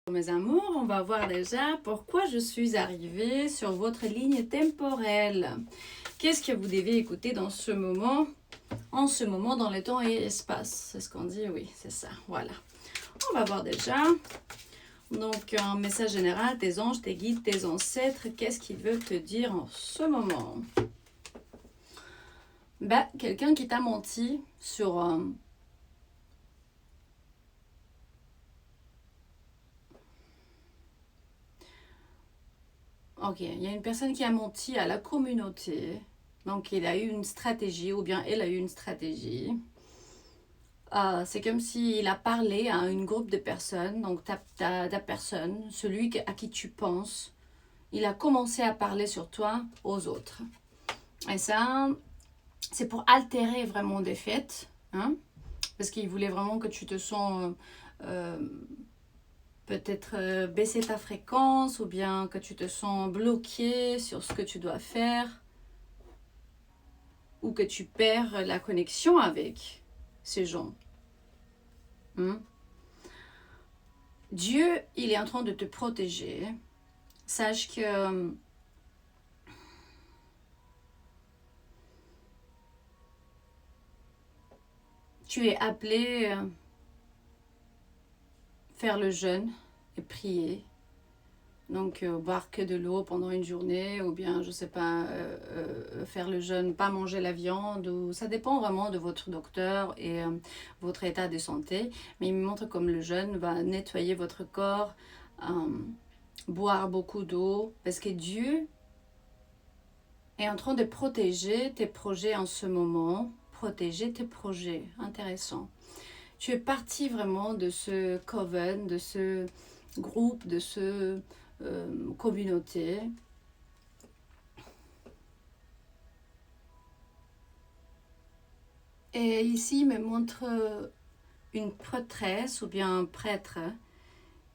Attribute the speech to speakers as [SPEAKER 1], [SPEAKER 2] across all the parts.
[SPEAKER 1] Mes amours, on va voir déjà pourquoi je suis arrivée sur votre ligne temporelle. Qu'est-ce que vous devez écouter dans ce moment, en ce moment dans le temps et espace? C'est ce qu'on dit, oui, c'est ça, voilà. On va voir déjà. Donc, un message général, tes anges, tes guides, tes ancêtres, qu'est-ce qu'ils veulent te dire en ce moment? Quelqu'un qui t'a menti sur... Ok, il y a une personne qui a menti à la communauté. Donc, il a eu une stratégie, ou bien elle a eu une stratégie. C'est comme s'il a parlé à une groupe de personnes, donc ta personne, celui à qui tu penses, il a commencé à parler sur toi aux autres. Et ça, c'est pour altérer vraiment des faits, hein, parce qu'il voulait vraiment que tu te sens peut-être baisser ta fréquence, ou bien que tu te sens bloqué sur ce que tu dois faire, ou que tu perds la connexion avec ces gens. Dieu, il est en train de te protéger. Sache que tu es appelé à faire le jeûne et prier. Donc, boire que de l'eau pendant une journée, ou bien, je sais pas, faire le jeûne, pas manger la viande, ou ça dépend vraiment de votre docteur et votre état de santé. Mais il me montre comme le jeûne va nettoyer votre corps, boire beaucoup d'eau, parce que Dieu est en train de protéger tes projets en ce moment. Protéger tes projets, intéressant. Tu es parti vraiment de ce coven, de ce groupe, de ce communauté. Et ici, il me montre une prêtresse ou bien un prêtre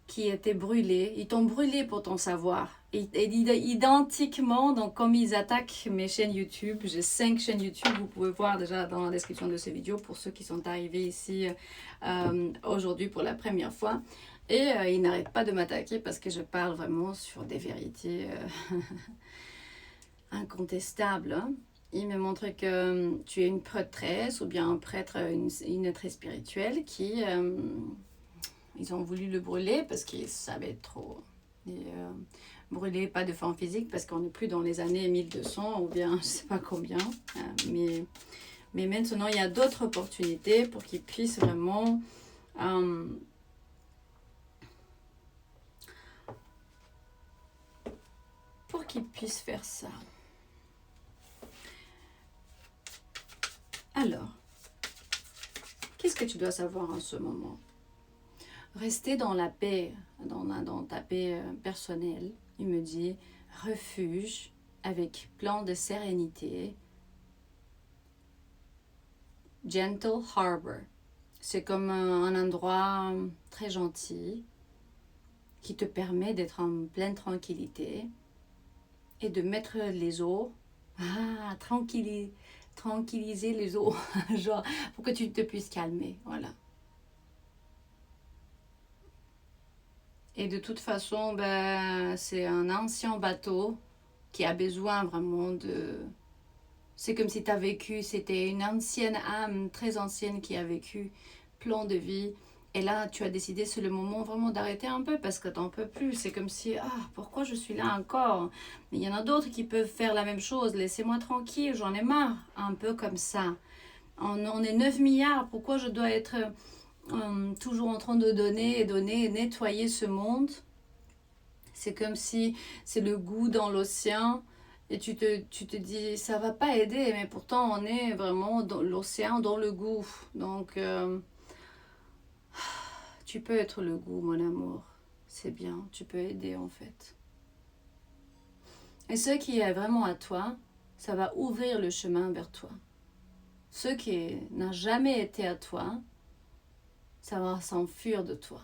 [SPEAKER 1] qui était brûlé. Ils t'ont brûlé pour ton savoir. Et identiquement, donc comme ils attaquent mes chaînes YouTube, j'ai 5 chaînes YouTube, vous pouvez voir déjà dans la description de cette vidéo pour ceux qui sont arrivés ici aujourd'hui pour la première fois. Et ils n'arrêtent pas de m'attaquer parce que je parle vraiment sur des vérités incontestables. Hein. Il me montre que tu es une prêtresse ou bien un prêtre, une être spirituelle qui... ils ont voulu le brûler parce qu'ils savaient trop. Et, brûler, pas de forme physique, parce qu'on n'est plus dans les années 1200 ou bien je sais pas combien. Mais maintenant, il y a d'autres opportunités pour qu'ils puissent vraiment faire ça. Alors, qu'est-ce que tu dois savoir en ce moment? Rester dans la paix, dans ta paix personnelle. Il me dit refuge avec plein de sérénité. Gentle Harbor. C'est comme un endroit très gentil qui te permet d'être en pleine tranquillité et de mettre les eaux. Tranquilliser les eaux, genre pour que tu te puisses calmer, voilà. Et de toute façon, c'est un ancien bateau qui a besoin vraiment de... C'est comme si tu as vécu, c'était une ancienne âme, très ancienne qui a vécu plein de vie. Et là, tu as décidé, c'est le moment vraiment d'arrêter un peu parce que tu n'en peux plus. C'est comme si, pourquoi je suis là encore? Mais il y en a d'autres qui peuvent faire la même chose. Laissez-moi tranquille, j'en ai marre. Un peu comme ça. On est 9 milliards, pourquoi je dois être... toujours en train de donner et nettoyer ce monde. C'est comme si c'est le goût dans l'océan et tu te dis ça va pas aider, mais pourtant on est vraiment dans l'océan, dans le goût. Donc tu peux être le goût, mon amour. C'est bien, tu peux aider en fait. Et ce qui est vraiment à toi, ça va ouvrir le chemin vers toi. Ce qui n'a jamais été à toi, ça va s'enfuir de toi.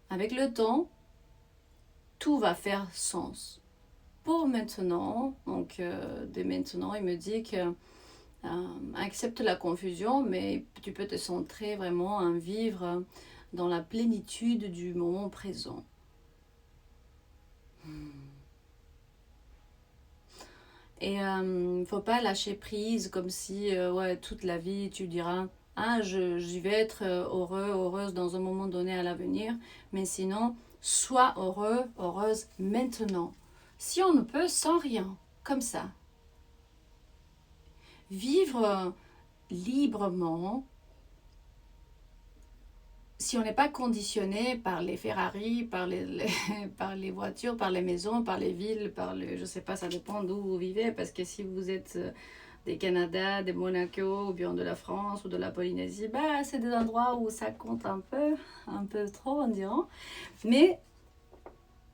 [SPEAKER 1] Avec le temps, tout va faire sens. Pour maintenant, donc dès maintenant, il me dit que accepte la confusion, mais tu peux te centrer vraiment à vivre dans la plénitude du moment présent. Et faut pas lâcher prise comme si ouais, toute la vie tu diras ah j'y vais être heureux, heureuse dans un moment donné à l'avenir, mais sinon sois heureux, heureuse maintenant. Si on ne peut sans rien, comme ça. Vivre librement, si on n'est pas conditionné par les Ferrari, par les voitures, par les maisons, par les villes, je sais pas, ça dépend d'où vous vivez, parce que si vous êtes des Canada, des Monaco, ou bien de la France ou de la Polynésie, bah c'est des endroits où ça compte un peu trop on dirait. Mais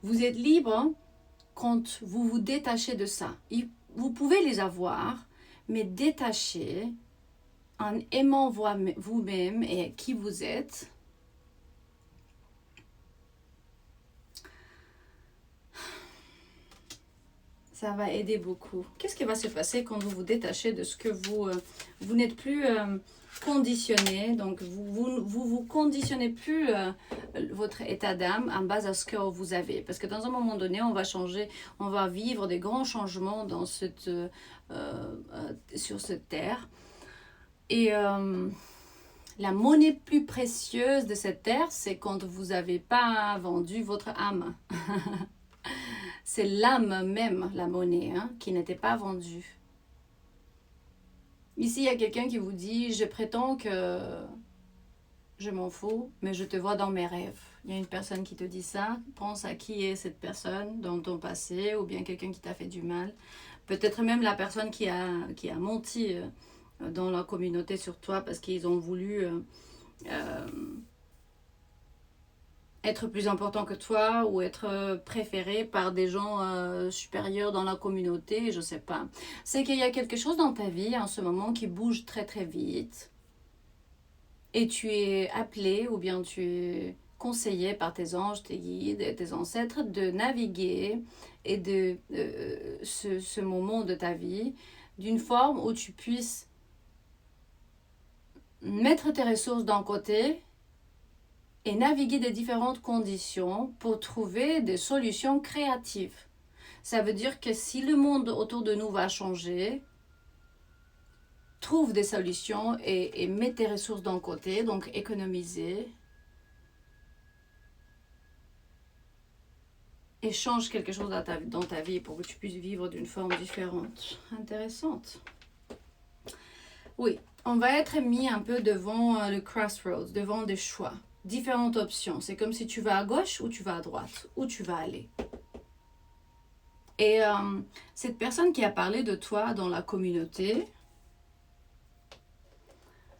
[SPEAKER 1] vous êtes libre quand vous vous détachez de ça. Vous pouvez les avoir, mais détachez en aimant vous-même et qui vous êtes. Ça va aider beaucoup. Qu'est-ce qui va se passer quand vous vous détachez de ce que vous n'êtes plus conditionné, donc vous conditionnez plus votre état d'âme en base à ce que vous avez. Parce que dans un moment donné, on va changer, on va vivre des grands changements dans sur cette terre. Et la monnaie plus précieuse de cette terre, c'est quand vous n'avez pas vendu votre âme. C'est l'âme même, la monnaie, qui n'était pas vendue. Ici, il y a quelqu'un qui vous dit, je prétends que je m'en fous, mais je te vois dans mes rêves. Il y a une personne qui te dit ça, pense à qui est cette personne dans ton passé, ou bien quelqu'un qui t'a fait du mal. Peut-être même la personne qui a menti dans la communauté sur toi parce qu'ils ont voulu être plus important que toi ou être préféré par des gens supérieurs dans la communauté, je sais pas. C'est qu'il y a quelque chose dans ta vie en ce moment qui bouge très très vite et tu es appelé ou bien tu es conseillé par tes anges, tes guides et tes ancêtres de naviguer et de ce moment de ta vie d'une forme où tu puisses mettre tes ressources d'un côté et naviguer des différentes conditions pour trouver des solutions créatives. Ça veut dire que si le monde autour de nous va changer, trouve des solutions et mets tes ressources d'un côté, donc économiser, et change quelque chose dans ta vie pour que tu puisses vivre d'une forme différente. Intéressante. Oui, on va être mis un peu devant le crossroads, devant des choix. Différentes options. C'est comme si tu vas à gauche ou tu vas à droite. Où tu vas aller. Et cette personne qui a parlé de toi dans la communauté,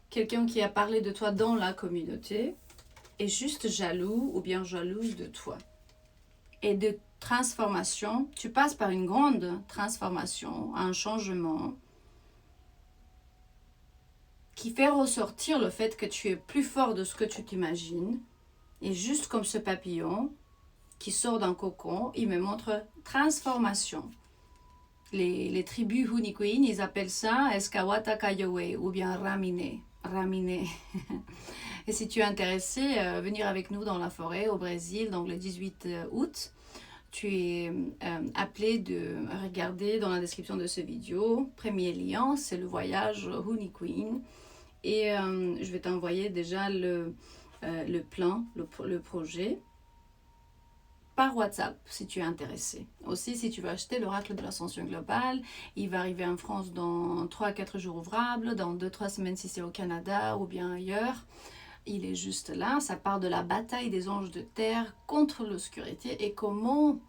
[SPEAKER 1] quelqu'un qui a parlé de toi dans la communauté, est juste jaloux ou bien jalouse de toi. Et de transformation, tu passes par une grande transformation, un changement qui fait ressortir le fait que tu es plus fort de ce que tu t'imagines. Et juste comme ce papillon qui sort d'un cocon, il me montre transformation. Les tribus Hunikuin, ils appellent ça Eskawata Kayowe ou bien Ramine. Ramine. Et si tu es intéressé, venir avec nous dans la forêt au Brésil, donc le 18 août, tu es appelé de regarder dans la description de ce vidéo. Premier lien, c'est le voyage Hunikuin. Et je vais t'envoyer déjà le plan, le projet, par WhatsApp si tu es intéressé. Aussi, si tu veux acheter l'oracle de l'ascension globale, il va arriver en France dans 3 à 4 jours ouvrables, dans 2-3 semaines si c'est au Canada ou bien ailleurs. Il est juste là, ça part de la bataille des anges de terre contre l'obscurité et comment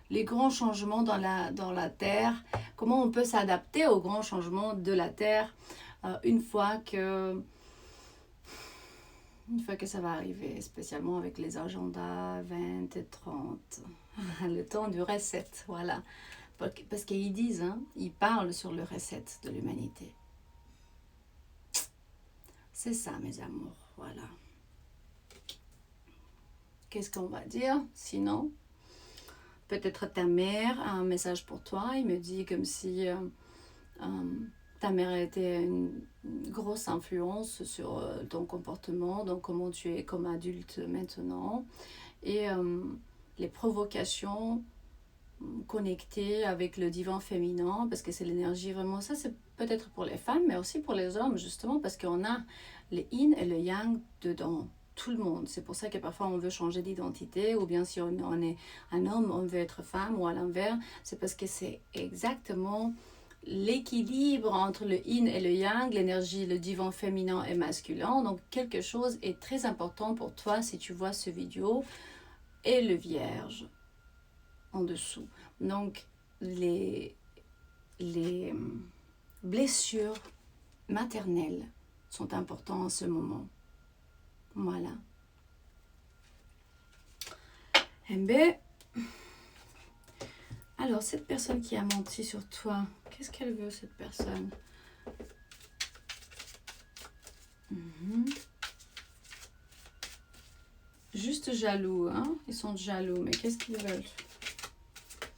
[SPEAKER 1] les grands changements dans la terre, comment on peut s'adapter aux grands changements de la terre une fois que ça va arriver, spécialement avec les agendas 20 et 30. Le temps du reset, voilà. Parce qu'ils disent, ils parlent sur le reset de l'humanité. C'est ça, mes amours, voilà. Qu'est-ce qu'on va dire sinon? Peut-être ta mère a un message pour toi. Il me dit comme si ta mère était une grosse influence sur ton comportement, donc comment tu es comme adulte maintenant. Et les provocations connectées avec le divin féminin, parce que c'est l'énergie vraiment, ça c'est peut-être pour les femmes, mais aussi pour les hommes, justement, parce qu'on a le yin et le yang dedans. Tout le monde. C'est pour ça que parfois on veut changer d'identité, ou bien si on est un homme, on veut être femme, ou à l'inverse. C'est parce que c'est exactement l'équilibre entre le yin et le yang, l'énergie, le divin féminin et masculin. Donc quelque chose est très important pour toi si tu vois ce vidéo, et le vierge en dessous. Donc les blessures maternelles sont importantes en ce moment. Voilà. Eh bien, alors cette personne qui a menti sur toi, qu'est-ce qu'elle veut cette personne? Juste jaloux, hein? Ils sont jaloux, mais qu'est-ce qu'ils veulent?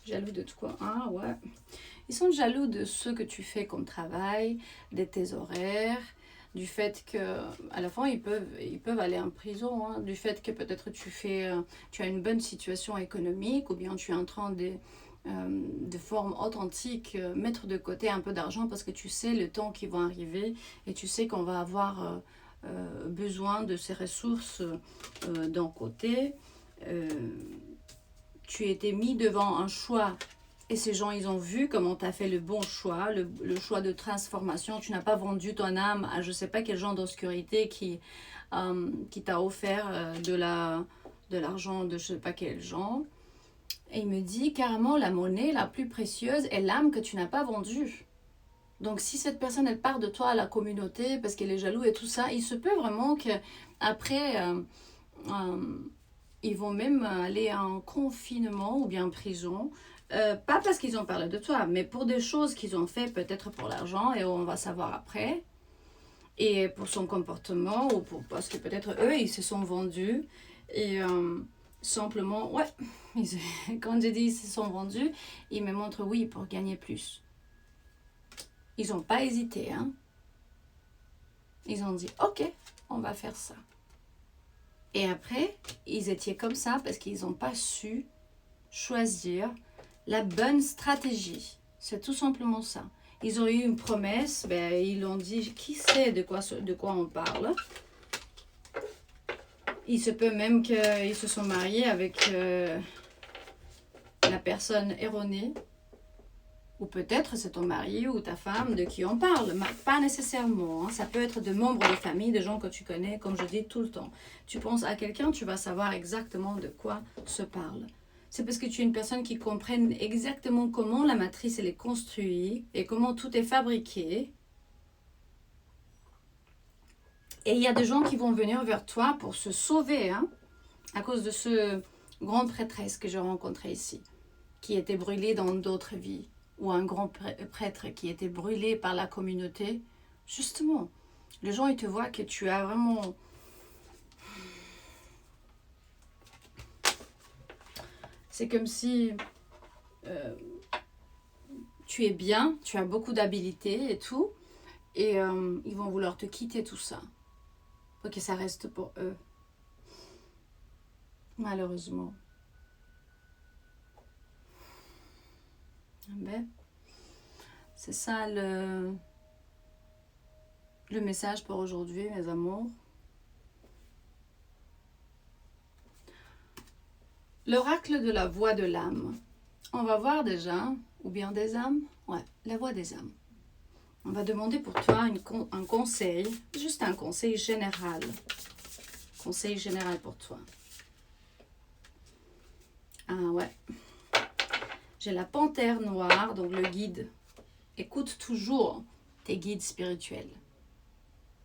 [SPEAKER 1] Jaloux de quoi? Ah ouais. Ils sont jaloux de ce que tu fais comme travail, de tes horaires, du fait que, à la fin, ils peuvent aller en prison, hein, du fait que peut-être tu as une bonne situation économique, ou bien tu es en train de forme authentique, mettre de côté un peu d'argent parce que tu sais le temps qui va arriver et tu sais qu'on va avoir besoin de ces ressources d'un côté. Tu étais mis devant un choix. Et ces gens, ils ont vu comment tu as fait le bon choix, le choix de transformation. Tu n'as pas vendu ton âme à je ne sais pas quel genre d'obscurité qui t'a offert de l'argent de je ne sais pas quel genre. Et il me dit carrément la monnaie la plus précieuse est l'âme que tu n'as pas vendue. Donc si cette personne, elle part de toi à la communauté parce qu'elle est jaloux et tout ça, il se peut vraiment qu'après, ils vont même aller en confinement ou bien en prison. Pas parce qu'ils ont parlé de toi, mais pour des choses qu'ils ont fait peut-être pour l'argent et on va savoir après. Et pour son comportement ou parce que peut-être eux, ils se sont vendus. Et simplement, ouais, quand je dis ils se sont vendus, ils me montrent oui pour gagner plus. Ils n'ont pas hésité, hein. Ils ont dit ok, on va faire ça. Et après, ils étaient comme ça parce qu'ils n'ont pas su choisir la bonne stratégie. C'est tout simplement ça. Ils ont eu une promesse, ben, ils l'ont dit, qui sait de quoi on parle. Il se peut même qu'ils se sont mariés avec la personne erronée. Ou peut-être c'est ton mari ou ta femme de qui on parle. Pas nécessairement. Hein. Ça peut être de membres de famille, de gens que tu connais, comme je dis tout le temps. Tu penses à quelqu'un, tu vas savoir exactement de quoi se parle. C'est parce que tu es une personne qui comprenne exactement comment la matrice elle est construite et comment tout est fabriqué. Et il y a des gens qui vont venir vers toi pour se sauver, hein, à cause de ce grand prêtresse que j'ai rencontré ici, qui était brûlé dans d'autres vies, ou un grand prêtre qui était brûlé par la communauté. Justement, les gens ils te voient que tu as vraiment... C'est comme si tu es bien, tu as beaucoup d'habilité et tout, et ils vont vouloir te quitter tout ça, pour que ça reste pour eux. Malheureusement. Ben, c'est ça le message pour aujourd'hui, mes amours. L'oracle de la voix de l'âme. On va voir déjà, ou bien des âmes. Ouais, la voix des âmes. On va demander pour toi un conseil, juste un conseil général. Conseil général pour toi. Ah ouais. J'ai la panthère noire, donc le guide. Écoute toujours tes guides spirituels.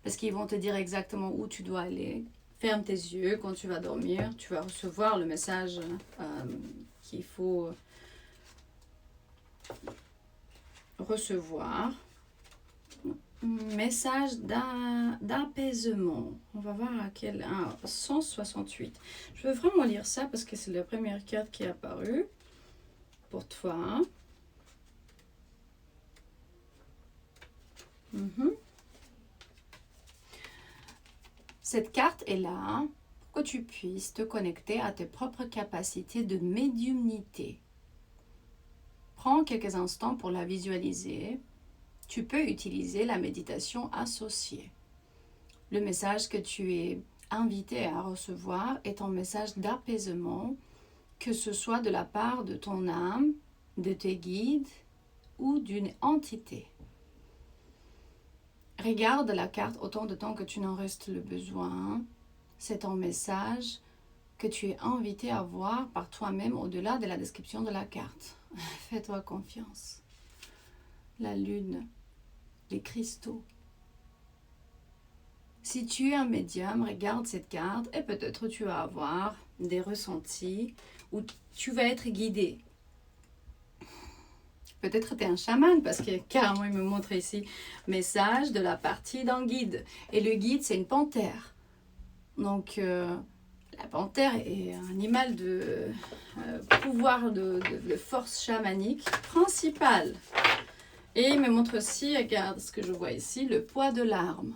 [SPEAKER 1] Parce qu'ils vont te dire exactement où tu dois aller. Ferme tes yeux quand tu vas dormir. Tu vas recevoir le message qu'il faut recevoir. Message d'apaisement. On va voir à quel... 168. Je veux vraiment lire ça parce que c'est la première carte qui est apparue pour toi. Mhm. Cette carte est là pour que tu puisses te connecter à tes propres capacités de médiumnité. Prends quelques instants pour la visualiser. Tu peux utiliser la méditation associée. Le message que tu es invité à recevoir est un message d'apaisement, que ce soit de la part de ton âme, de tes guides ou d'une entité. Regarde la carte autant de temps que tu n'en restes le besoin. C'est un message que tu es invité à voir par toi-même au-delà de la description de la carte. Fais-toi confiance. La lune, les cristaux. Si tu es un médium, regarde cette carte et peut-être tu vas avoir des ressentis ou tu vas être guidé. Peut-être tu es un chaman parce que carrément il me montre ici message de la partie d'un guide. Et le guide c'est une panthère. Donc la panthère est un animal de pouvoir de force chamanique principale. Et il me montre aussi, regarde ce que je vois ici, le poids de l'arme.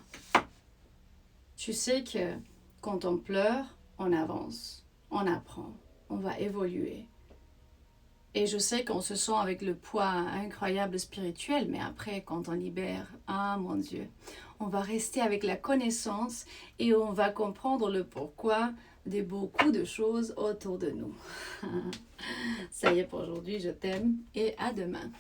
[SPEAKER 1] Tu sais que quand on pleure, on avance, on apprend, on va évoluer. Et je sais qu'on se sent avec le poids incroyable spirituel, mais après, quand on libère, ah mon Dieu, on va rester avec la connaissance et on va comprendre le pourquoi de beaucoup de choses autour de nous. Ça y est pour aujourd'hui, je t'aime et à demain.